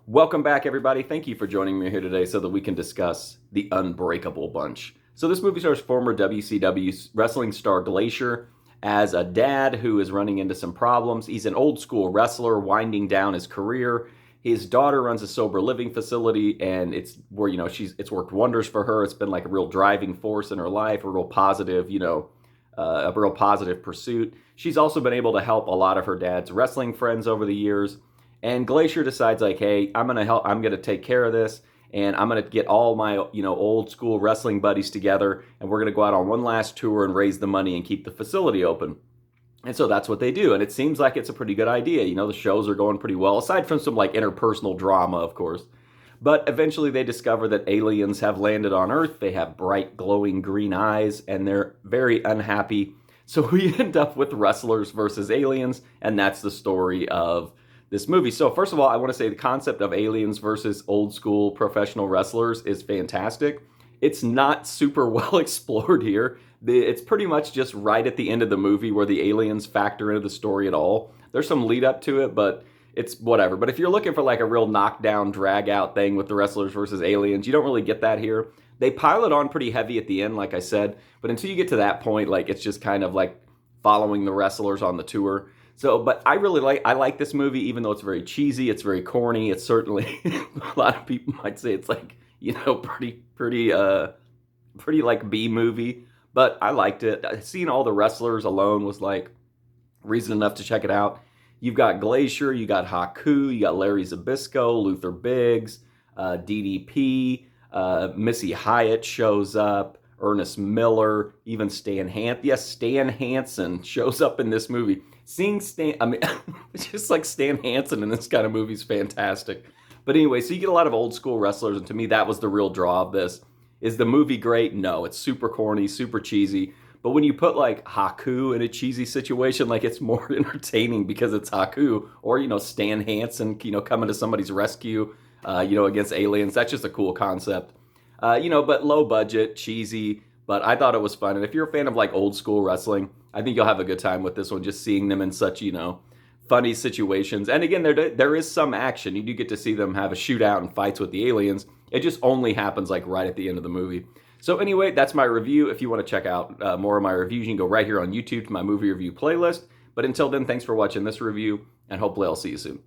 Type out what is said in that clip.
Welcome back, everybody. Thank you for joining me here today so that we can discuss the Unbreakable Bunch. So this movie stars former WCW wrestling star Glacier as a dad who is running into some problems. He's an old school wrestler winding down his career. His daughter runs a sober living facility, and it's where, it's worked wonders for her. It's been like a real driving force in her life, a real positive, a real positive pursuit. She's also been able to help a lot of her dad's wrestling friends over the years. And Glacier decides, like, hey, I'm going to take care of this, and I'm going to get all my, old school wrestling buddies together, and we're going to go out on one last tour and raise the money and keep the facility open. And so that's what they do, and it seems like it's a pretty good idea. The shows are going pretty well, aside from some, like, interpersonal drama, of course. But eventually they discover that aliens have landed on Earth. They have bright, glowing green eyes, and they're very unhappy. So we end up with wrestlers versus aliens, and that's the story of this movie. So first of all, I want to say the concept of aliens versus old school professional wrestlers is fantastic. It's not super well explored here. It's pretty much just right at the end of the movie where the aliens factor into the story at all. There's some lead up to it, but it's whatever. But if you're looking for like a real knockdown, drag out thing with the wrestlers versus aliens, you don't really get that here. They pile it on pretty heavy at the end, like I said, but until you get to that point, like it's just kind of like following the wrestlers on the tour. So, but I like this movie, even though it's very cheesy, it's very corny. It's certainly, a lot of people might say it's like, pretty like B movie, but I liked it. Seeing all the wrestlers alone was like reason enough to check it out. You've got Glacier, you got Haku, you got Larry Zbyszko, Luther Biggs, DDP, Missy Hyatt shows up, Ernest Miller, even Stan Hansen shows up in this movie. Seeing just like Stan Hansen in this kind of movie is fantastic. But anyway, so you get a lot of old school wrestlers, and to me, that was the real draw of this. Is the movie great? No, it's super corny, super cheesy. But when you put like Haku in a cheesy situation, like it's more entertaining because it's Haku, or Stan Hansen, coming to somebody's rescue, against aliens. That's just a cool concept. But low budget, cheesy. But I thought it was fun. And if you're a fan of like old school wrestling, I think you'll have a good time with this one, just seeing them in such, funny situations. And again, there is some action. You do get to see them have a shootout and fights with the aliens. It just only happens like right at the end of the movie. So anyway, that's my review. If you want to check out more of my reviews, you can go right here on YouTube to my movie review playlist. But until then, thanks for watching this review, and hopefully I'll see you soon.